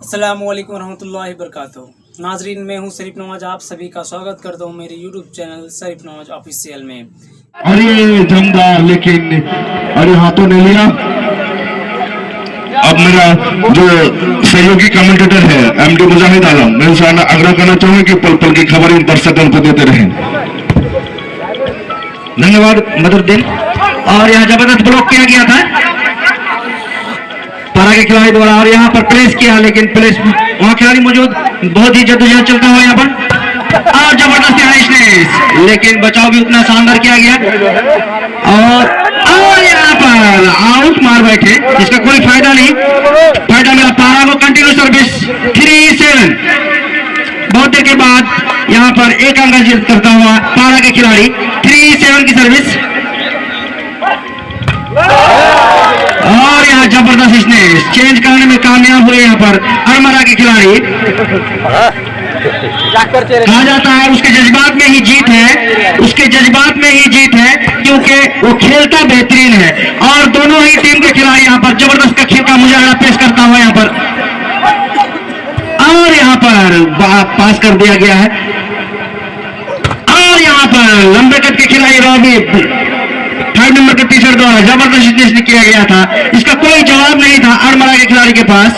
अस्सलामुअलैकुम रहमतुल्लाहि वबरकातुहू। नाजरीन, मैं हूं शरीफ नवाज, आप सभी का स्वागत करता हूं मेरे यूट्यूब चैनल शरीफ नवाज ऑफिशियल में। अरे दमदार, लेकिन अरे हाथों ने लिया। अब मेरा जो सहयोगी कमेंटेटर है एमडी मुजाहिद आलम, मैं उनसे आग्रह करना चाहूंगा कि पल पल की खबर इन दर्शकों को देते रहें। धन्यवाद मदरुद्दीन। और यहाँ जबरदस्त ब्लॉक किया गया था पारा के खिलाड़ी द्वारा, और यहाँ पर प्लेस किया, लेकिन प्लेस वहाँ खिलाड़ी मौजूद, बहुत ही जद्दोजहद चलता हुआ यहाँ पर, और जबरदस्त यहाँ, लेकिन बचाव भी उतना शानदार किया गया। और यहाँ पर आउट मार बैठे, जिसका कोई फायदा नहीं। फायदा मिला पारा को। Continue service 3-7। बहुत देर के बाद यहाँ पर एक अंक अर्जित करता हुआ पारा के खिलाड़ी 3-7 की सर्विस। और यहाँ जबरदस्त इसने चेंज करने में कामयाब हुए यहाँ पर अरमरा के खिलाड़ी। कहा जाता है उसके जज्बात में ही जीत है, उसके जज्बात में ही जीत है, क्योंकि वो खेलता बेहतरीन है। और दोनों ही टीम के खिलाड़ी यहाँ पर जबरदस्त का खेल का मुजाहरा पेश करता हुआ यहाँ पर, और यहाँ पर पास कर दिया गया है। और यहाँ पर लंबे कद के खिलाड़ी रॉबी 3rd नंबर के टी-शर्ट द्वारा जबरदस्त किया गया था, इसका कोई जवाब नहीं था अरमरा के खिलाड़ी के पास।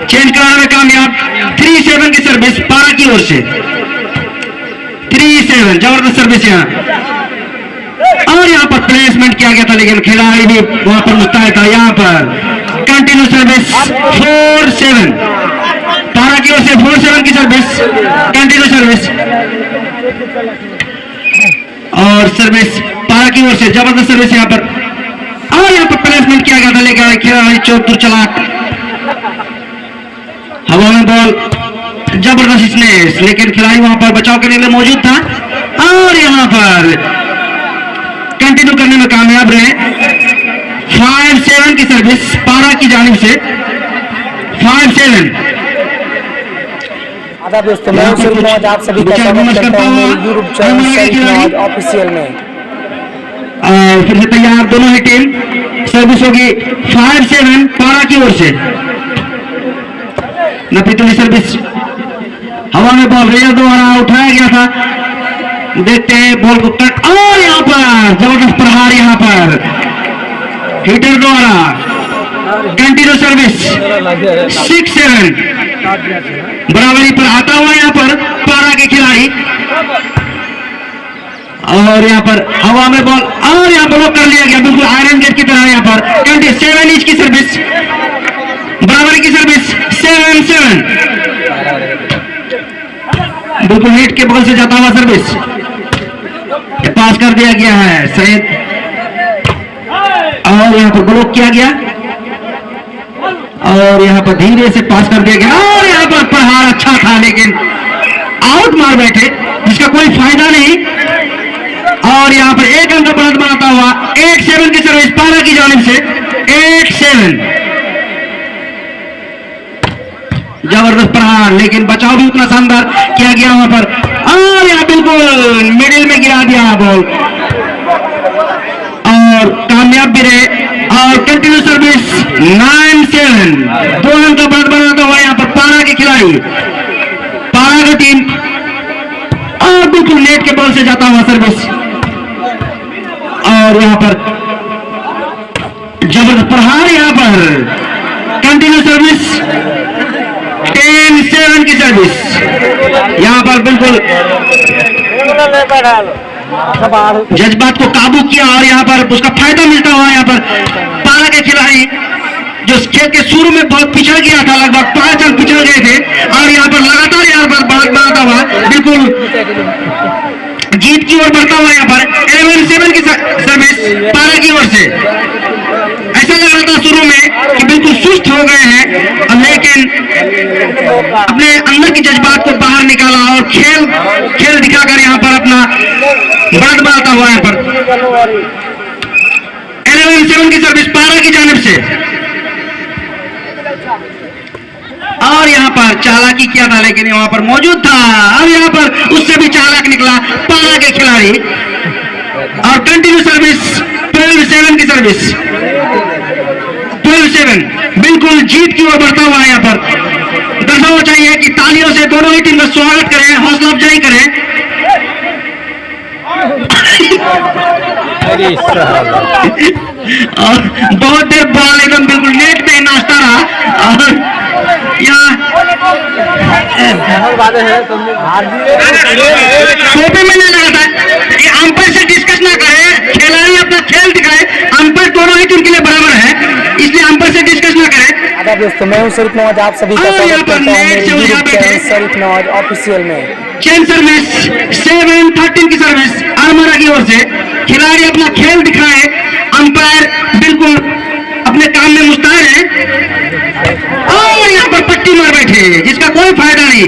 चेंज कराने में कामयाब। 3-7 की सर्विस पारा की ओर से। 3-7 जबरदस्त सर्विस यहाँ। और यहाँ पर प्लेसमेंट किया गया था, लेकिन खिलाड़ी भी वहां पर मुस्तैद था। यहाँ पर कंटिन्यू सर्विस 4-7 पारा की ओर से। 4-7 की सर्विस, कंटिन्यू सर्विस, और सर्विस पारा की ओर से जबरदस्त सर्विस यहाँ पर। और यहाँ पर प्लेसमेंट किया गया था, लेकिन खिलाड़ी चौतुर चलाक, हवा में बॉल, जबरदस्त स्नेस, लेकिन खिलाड़ी वहां पर बचाव करने के लिए मौजूद था। और यहाँ पर कंटिन्यू करने में कामयाब रहे। 5-7 की सर्विस पारा की जानिब से। 5-7। आदाब दोस्तों, मैं शरीफ नवाज, आप सभी का स्वागत करता हूं मेरे यूट्यूब चैनल शरीफ नवाज ऑफिशियल में। फिर से तैयार दोनों ही टीम। सर्विस होगी 5-7 पारा की ओर से। नपीतली सर्विस, हवा में बॉल रेजर द्वारा उठाया गया था। देखते हैं बॉल को कट, और यहाँ पर जबरदस्त प्रहार यहाँ पर हिटर द्वारा। कंटिन्यू सर्विस 6-7 बराबरी पर आता हुआ यहाँ पर पारा के खिलाड़ी। और यहाँ पर हवा में बॉल, और यहाँ ब्लॉक कर लिया गया बिल्कुल आयरन गेट की तरह। यहाँ पर 27 इंच की सर्विस, बराबरी की सर्विस 7-7, बिल्कुल नेट के बगल से जाता हुआ सर्विस, पास कर दिया गया है सैयद। और यहाँ पर ब्लॉक किया गया, और यहाँ पर धीरे से पास कर दिया गया। और यहाँ पर प्रहार अच्छा था, लेकिन आउट मार बैठे, जिसका कोई फायदा नहीं। और यहाँ पर एक अंक बढ़त बनाता हुआ 8-7 की सर्विस पारा की जानिब से। 8-7 जबरदस्त प्रहार, लेकिन बचाव भी उतना शानदार किया गया वहां पर। और यहाँ बिल्कुल मिडिल में गिरा दिया बॉल, और कामयाब भी रहे। और कंटिन्यू सर्विस 9-7 2 अंक का बढ़त बनाता हुआ यहाँ पर पारा के खिलाड़ी, पारा की टीम। और बिल्कुल नेट के बॉल से जाता हुआ सर्विस, और यहाँ पर जबरदस्त प्रहार। यहाँ पर कंटिन्यू सर्विस 10-7 की सर्विस, यहाँ पर बिल्कुल जज्बात को काबू किया, और यहाँ पर उसका फायदा मिलता हुआ यहाँ पर पारा के खिलाड़ी, जो खेल के शुरू में बहुत पिछड़ गया था, लगभग 5 अंक पिछड़ गए थे, और यहाँ पर लगातार यहाँ पर बढ़त बनाता हुआ बिल्कुल जीत की ओर बढ़ता हुआ यहाँ पर 11-7 की सर्विस पारा की ओर से। ऐसा लग रहा था शुरू में कि बिल्कुल सुस्त हो गए हैं, लेकिन अपने अंदर की जज्बात को बाहर निकाला, और खेल दिखाकर यहाँ पर अपना बढ़त बनाता हुआ यहाँ पर 11-7 की सर्विस पारा की जानिब से। और यहाँ पर चालाकी किया था, लेकिन यहाँ पर मौजूद था, और यहाँ पर उससे भी चालाक निकला पारा के खिलाड़ी। और कंटिन्यू सर्विस 12-7 की सर्विस। 12-7 बिल्कुल जीत की ओर बढ़ता हुआ यहाँ पर। दोनों ही टीम का स्वागत करें, हौसला अफजाई करें। और बहुत देर बॉल एकदम बिल्कुल नेट पे नाचता रहा और यहाँ टोपी में नहीं लगा था। ये अंपायर से डिस्कस ना करे, खिलाड़ी अपना खेल दिखाए। अंपायर दोनों ही टीम के लिए बराबर है, इसलिए अंपायर से डिस्कस ना करें। आदाब दोस्तों, मैं हूं शरीफ नवाज, आप सभी का स्वागत करता हूं मेरे यूट्यूब चैनल शरीफ नवाज ऑफिशियल में। चेन सर्विस 7-13 की सर्विस अरमारा की ओर से। खिलाड़ी अपना खेल दिखाए, अंपायर बिल्कुल अपने काम में मुस्तैद है और यहाँ पर पट्टी मार बैठे, जिसका कोई फायदा नहीं।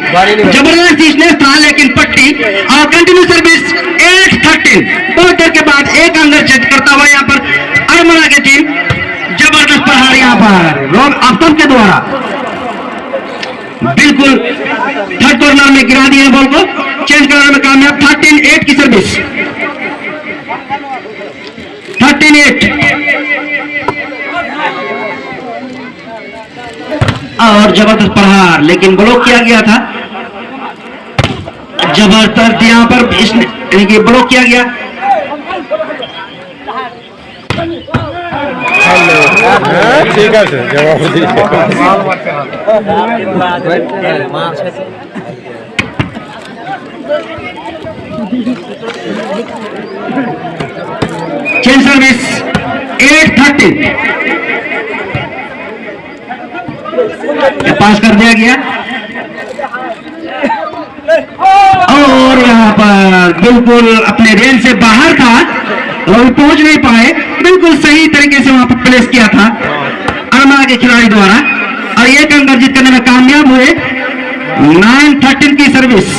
जबरदस्त स्नेह था लेकिन पट्टी। और कंटिन्यू सर्विस 8-13। बहुत देर के बाद एक अंदर चेक करता हुआ यहाँ पर अरमारा की टीम। जबरदस्त प्रहार यहाँ पर रोब आफ्ताब के द्वारा बिल्कुल थर्ड कॉर्नर में गिरा दिया बॉल को। चेंज करने में कामयाब। 13-8 की सर्विस, 13-8। और जबरदस्त प्रहार लेकिन ब्लॉक किया गया था। जबरदस्त यहाँ पर इसने ब्लॉक किया गया। ঠিক আছে জবাব দিয়েছে चेंज सर्विस 8-13। पास कर दिया गया और यहाँ पर बिल्कुल अपने रेंज से बाहर था और पहुंच नहीं पाए। बिल्कुल सही तरीके से वहां पर प्लेस किया था अरमारा के खिलाड़ी द्वारा और एक अंक अर्जित करने में कामयाब हुए। 9-13 की सर्विस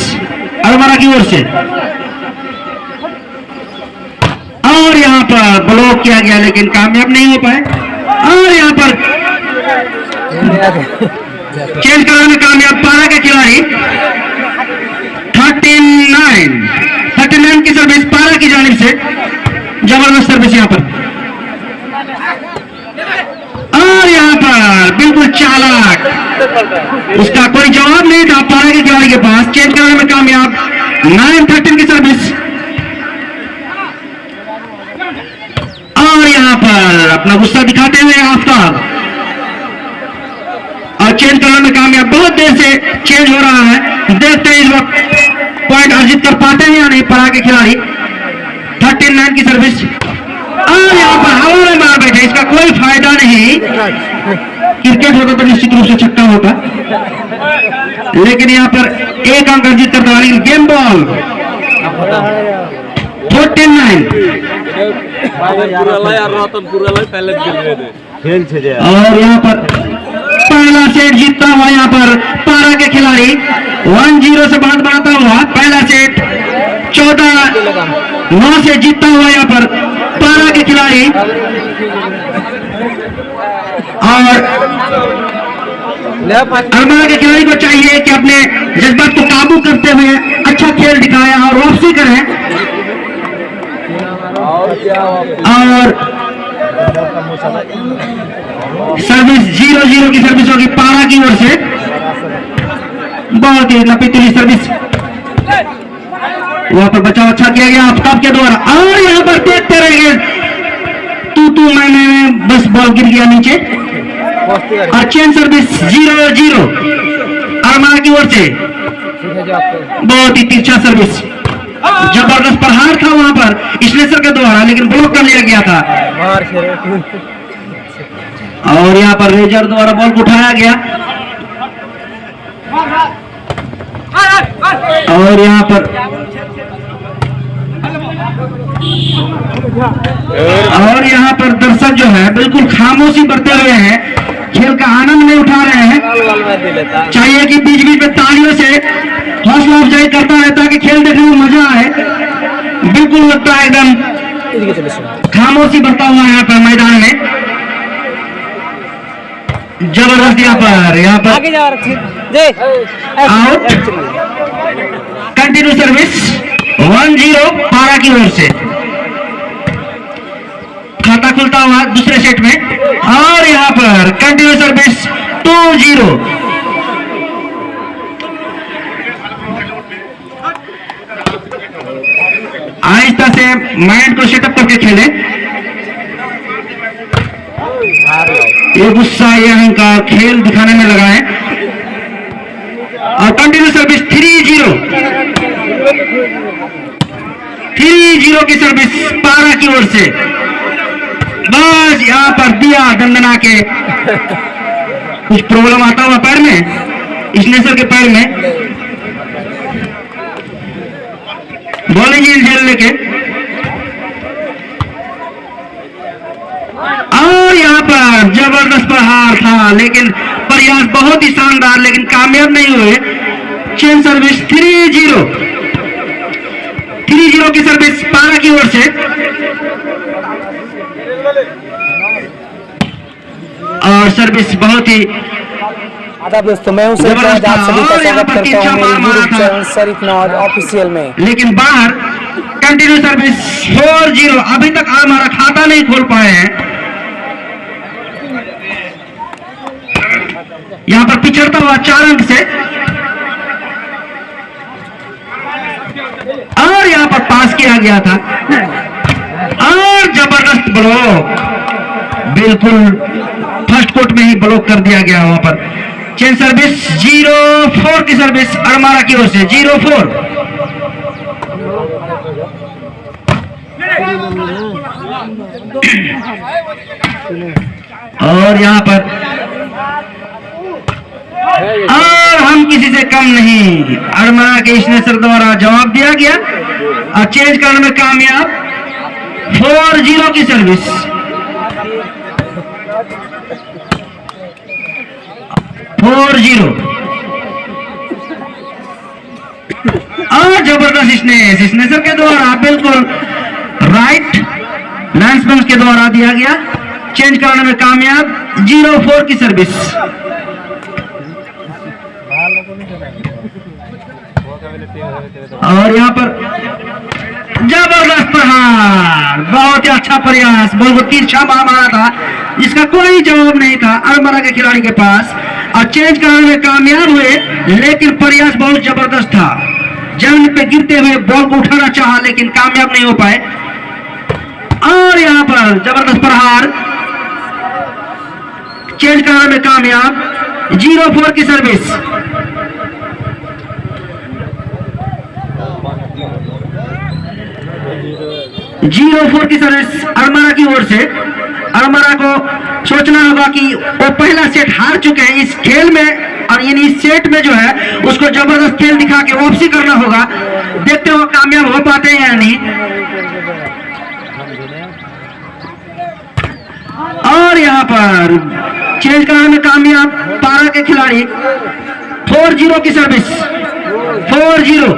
अरमारा की ओर से और यहाँ पर ब्लॉक किया गया लेकिन कामयाब नहीं हो पाए। और यहाँ पर चेंज करने में कामयाब पारा के खिलाड़ी। 39 की सर्विस पारा की जानिब से। जबरदस्त सर्विस यहाँ पर और यहाँ पर बिल्कुल चालाक, उसका कोई जवाब नहीं था पारा के खिलाड़ी के पास। चेंज करने में कामयाब। 9-13 की सर्विस और यहाँ पर अपना गुस्सा दिखाते हुए आफ्ताब और चेंज करने में कामयाब। बहुत देर से चेंज हो रहा है, देखते हैं इस वक्त पॉइंट अर्जित कर पाते हैं या नहीं पारा के खिलाड़ी। 13-9 की सर्विस और यहाँ पर हवा में मार बैठे, इसका कोई फायदा नहीं। क्रिकेट होता तो निश्चित रूप से छक्का होता, लेकिन यहाँ पर एक अंक अर्जित करता है। गेम बॉल 14-9 और यहाँ पर पहला सेट जीतता हुआ यहाँ पर पारा के खिलाड़ी 1-0 से बढ़त बनाता हुआ। पहला सेट 14-9 से जीतता हुआ यहाँ पर पारा के खिलाड़ी। और अरमारा के खिलाड़ी को चाहिए कि अपने जज्बात को काबू करते हुए अच्छा खेल दिखाएं और वापसी करें। और सर्विस 0-0 की सर्विस होगी पारा की ओर से। बहुत ही लपीतुली सर्विस, वहां पर बचाव अच्छा किया गया आफ्ताब के द्वारा। और यहाँ पर देखते रहेंगे तू मैंने बस बॉल गिर गया नीचे। और चेन सर्विस 0-0 अरमारा की ओर से। बहुत ही तिरछा सर्विस, जबरदस्त प्रहार था वहां पर स्लेसर के द्वारा लेकिन ब्लॉक कर लिया गया था। और यहाँ पर रेजर द्वारा बॉल को उठाया गया और यहाँ पर दर्शक जो है बिल्कुल खामोशी बरते हुए हैं, खेल का आनंद नहीं उठा रहे हैं। चाहिए कि बीच बीच में तालियों से हौसला अफजाई करता है ताकि खेल देखने में मजा आए। बिल्कुल लगता है एकदम खामोशी बरता हुआ यहाँ पर मैदान में। जबरदस्त यहाँ पर आउट। कंटिन्यू सर्विस 1-0 पारा की ओर से। खाता खुलता हुआ दूसरे सेट में। और यहाँ पर कंटिन्यू सर्विस 2-0 माइंड को सेटअप करके खेले। ये गुस्सा, ये अहंकार खेल दिखाने में लगा है। और कंटिन्यू सर्विस 3-0 की सर्विस पारा की ओर से। बस यहाँ पर दिया दंडना के कुछ प्रॉब्लम आता हुआ पैर में, स्नेसर के पैर में। बॉलिंग झेल लेके और यहाँ पर जबरदस्त प्रहार था, लेकिन प्रयास बहुत ही शानदार, लेकिन कामयाब नहीं हुए। चेन सर्विस 3-0 की सर्विस पारा की ओर से। और सर्विस बहुत ही आदाब दोस्तों, मैं हूं सरीफ नवाज, आप सभी का स्वागत करता हूं मेरे YouTube channel Sharif Nawaz official में। लेकिन बाहर कंटिन्यू सर्विस 4-0। अभी तक हमारा खाता नहीं खोल पाए हैं। यहाँ पर पिछड़ता हुआ 4 अंक से, और यहाँ पर पास किया गया था और जबरदस्त ब्लॉक, बिल्कुल फर्स्ट कोर्ट में ही ब्लॉक कर दिया गया। वहां पर चेन सर्विस 0-4 की सर्विस अरमारा की ओर से। 0-4। और यहाँ पर और हम किसी से कम नहीं, अरमारा के स्नेसर द्वारा जवाब दिया गया और चेंज करने में कामयाब। 4-0 की सर्विस। 4-0 और जबरदस्त स्नेसर के द्वारा बिल्कुल राइट लाइन्समैन के द्वारा दिया गया। चेंज करने में कामयाब। 0-4 की सर्विस। और यहाँ पर जबरदस्त प्रहार, बहुत ही अच्छा प्रयास, बहुत तिरछा मारा था जिसका कोई जवाब नहीं था अरमारा के खिलाड़ी के पास, और चेंज कराने में कामयाब हुए, लेकिन प्रयास बहुत जबरदस्त था। जमीन पे गिरते हुए बॉल को उठाना चाहा, लेकिन कामयाब नहीं हो पाए। और यहाँ पर जबरदस्त प्रहार, चेंज कराने में कामयाब। 0-4 की सर्विस। 0-4 की सर्विस अरमारा की ओर से। अरमारा को सोचना होगा कि वो पहला सेट हार चुके हैं इस खेल में, और यानी इस सेट में जो है उसको जबरदस्त खेल दिखा के वापसी करना होगा। देखते हो कामयाब हो पाते हैं या नहीं। और यहाँ पर चेंज कराने में कामयाब पारा के खिलाड़ी। 4-0 की सर्विस। 4-0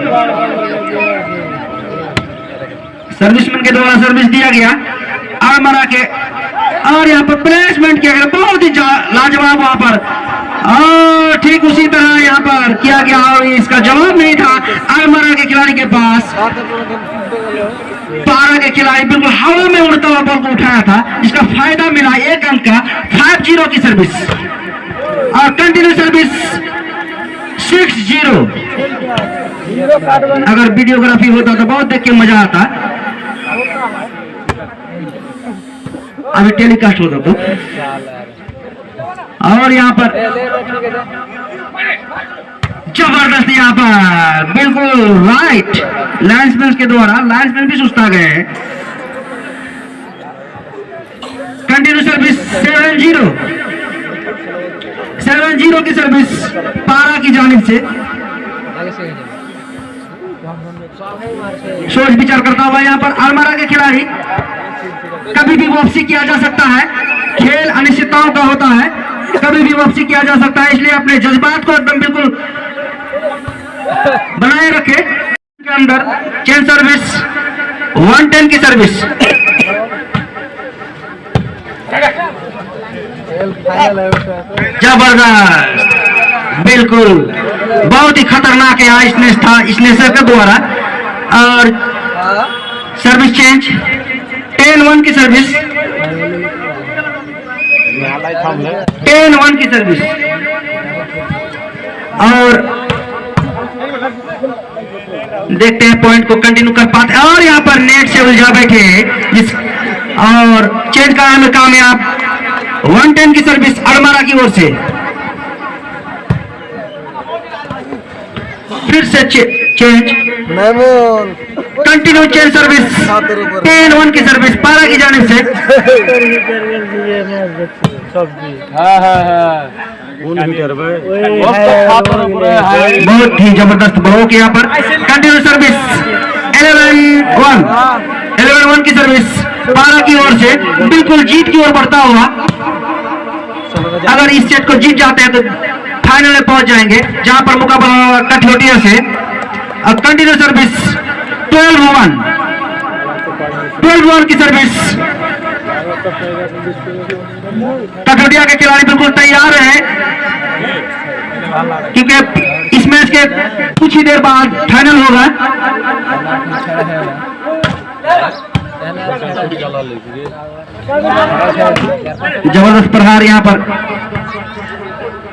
सर्विसमैन के द्वारा सर्विस दिया गया अरमारा के, और यहाँ पर प्लेसमेंट किया गया बहुत ही लाजवाब। वहां पर और ठीक उसी तरह यहाँ पर किया गया, और इसका जवाब नहीं था अरमारा के खिलाड़ी के पास। पारा के खिलाड़ी बिल्कुल हवा में उड़ता हुआ बॉल को उठाया था, जिसका फायदा मिला 1 अंक का। 5-0 की सर्विस और कंटिन्यू सर्विस 6-0। अगर वीडियोग्राफी होता तो बहुत देख के मजा आता, अभी टेलीकास्ट होता तो। और यहाँ पर जबरदस्त, यहाँ पर बिल्कुल राइट लाइन्समैन के द्वारा, लाइन्समैन भी सुस्ता गए हैं। कंटिन्यू सर्विस 7-0 की सर्विस पारा की जानिब से। सोच विचार करता हुआ यहाँ पर अरमारा के खिलाड़ी। कभी भी वापसी किया जा सकता है, खेल अनिश्चितताओं का होता है, कभी भी वापसी किया जा सकता है, इसलिए अपने जज्बात को एकदम बिल्कुल बनाए रखे। के अंदर चेन सर्विस 110 की सर्विस। जबरदस्त, बिल्कुल बहुत ही खतरनाक है स्नेसर के द्वारा। और सर्विस चेंज 10-1 की सर्विस। 10-1 की सर्विस। और देखते हैं पॉइंट को कंटिन्यू कर पाते, और यहाँ पर नेट से उलझा बैठे जिस और चेंज कराने में कामयाब। 110 की सर्विस अड़मारा की ओर से, फिर से चेंज, कंटिन्यू चेंज सर्विस, 10-1 की सर्विस पारा की जानिब से। बहुत ही जबरदस्त ब्लॉक यहाँ पर, कंटिन्यू सर्विस 11-1 की सर्विस पारा की ओर से, बिल्कुल जीत की ओर बढ़ता हुआ। अगर इस सेट को जीत जाते हैं तो फाइनल में पहुंच जाएंगे, जहां पर मुकाबला कठौटिया से। अब कंटिन्यू सर्विस 12-1 की सर्विस, कठौटिया के खिलाड़ी बिल्कुल तैयार हैं, क्योंकि इस मैच के कुछ ही देर बाद फाइनल होगा। जबरदस्त प्रहार यहाँ पर,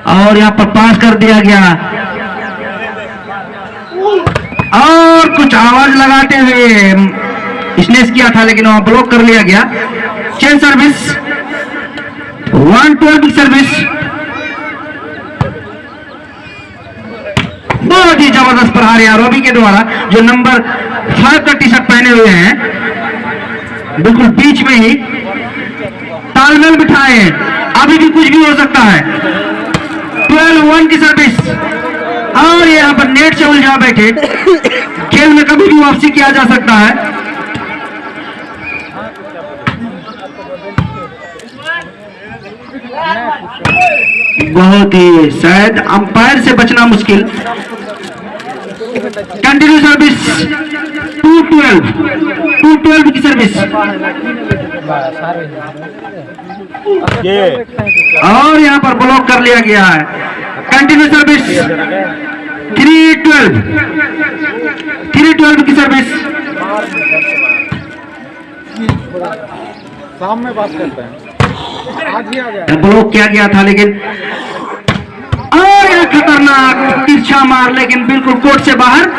और यहाँ पर पास कर दिया गया, और कुछ आवाज लगाते हुए स्नेच किया था, लेकिन वहां ब्लॉक कर लिया गया। चेंज सर्विस 112 की सर्विस, बहुत ही जबरदस्त प्रहार यहाँ रॉबी के द्वारा, जो नंबर 5 का टी शर्ट पहने हुए हैं, बिल्कुल बीच में ही तालमेल बिठाए हैं, अभी भी कुछ भी हो सकता है। 12-1 की सर्विस, और यहाँ पर नेट से उलझा बैठे, खेल में कभी भी वापसी किया जा सकता है। बहुत ही शायद अंपायर से बचना मुश्किल। कंटिन्यू सर्विस 212 की सर्विस, और यहाँ पर ब्लॉक कर लिया गया है। कंटिन्यू सर्विस 312 की सर्विस। शाम में बात करते हैं, आज ही आ जाए। ब्लॉक किया गया था, लेकिन और यह खतरनाक तिरछा मार, लेकिन बिल्कुल कोर्ट से बाहर,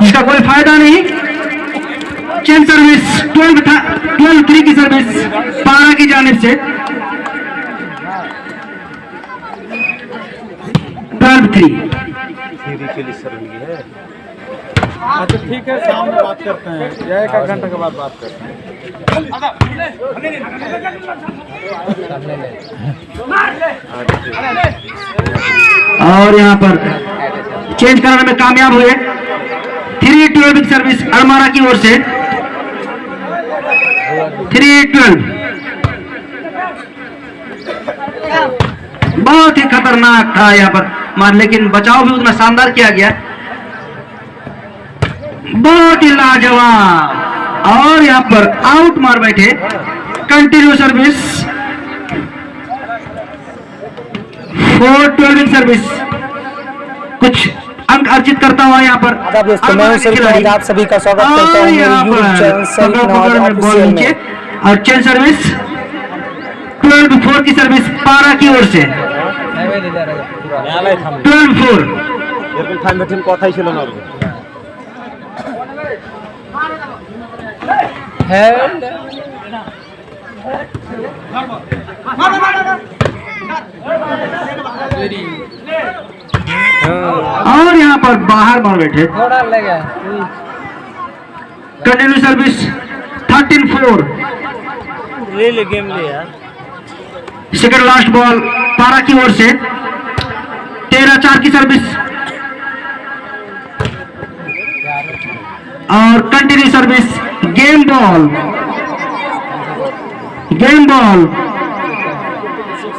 इसका कोई फायदा नहीं। चेंज सर्विस 12-3 की सर्विस पारा की जानिब से, 12-3। अच्छा ठीक है, शाम में बात करते हैं, या 1 घंटे के बाद बात करते हैं। और यहाँ पर चेंज कराने में कामयाब हुए। 312 की सर्विस अड़मारा की ओर से, 312, बहुत ही खतरनाक था यहाँ पर मार, लेकिन बचाव भी उतना शानदार किया गया, बहुत ही लाजवाब। और यहाँ पर आउट मार बैठे। कंटिन्यू सर्विस 412 सर्विस, कुछ अंक अर्जित करता हुआ यहाँ पर। आदाब दोस्तों, मैं हूं शरीफ नवाज, आप सभी का स्वागत करता हूं मेरे YouTube चैनल शरीफ नवाज ऑफिशियल में। और चेंज सर्विस 12-4 की सर्विस पारा की ओर से, 12-4। এরকম টাইম মেটিং কথাই ছিল না। और यहाँ पर बाहर मार बैठे। Continue service 13-4, second last ball पारा की ओर से, 13-4 की सर्विस। और कंटिन्यू सर्विस गेम बॉल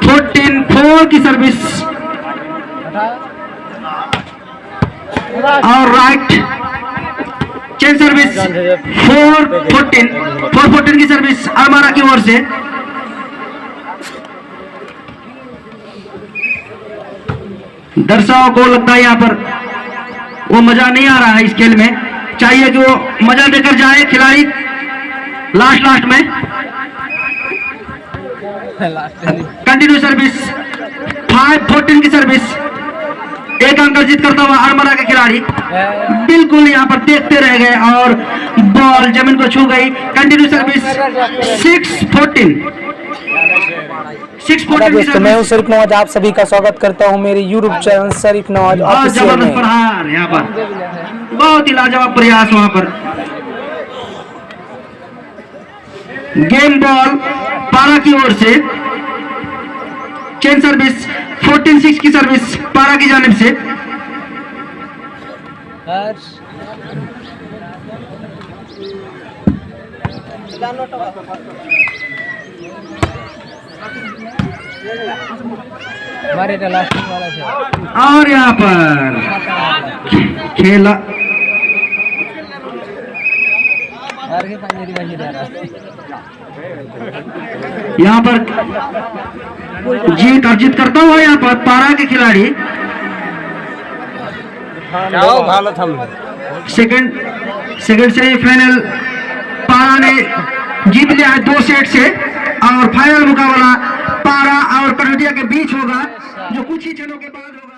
14-4 की सर्विस। और राइट चेंज सर्विस 4-14 की सर्विस अड़मारा की ओर से। दर्शकों को लगता है यहाँ पर वो मजा नहीं आ रहा है इस खेल में, चाहिए कि वो मजा लेकर जाए खिलाड़ी लास्ट में। कंटिन्यू सर्विस 5-14 की सर्विस, एक अंक अर्जित करता हुआ अरमरा के खिलाड़ी बिल्कुल यहाँ पर देखते रह गए और बॉल जमीन को छू गई। कंटिन्यू सर्विस 6-14 दोस्तों मैं हूं शरीफ नवाज, आप सभी का स्वागत करता हूं मेरे यूट्यूब चैनल शरीफ नवाज ऑफिशियल जबरदस्त में। प्रहार यहाँ पर बहुत ही लाजवाब प्रयास वहां पर। गेम बॉल पारा की ओर से चेन सर्विस 14-6 की सर्विस पारा की जानिब से। और यहाँ पर खेला यहाँ पर जीत अर्जित करता हुआ यहाँ पर पारा के खिलाड़ी सेकंड सेमीफाइनल पारा ने जीत लिया है 2 सेट से और फाइनल मुकाबला पारा और कनौजिया के बीच होगा जो कुछ ही क्षणों के बाद होगा।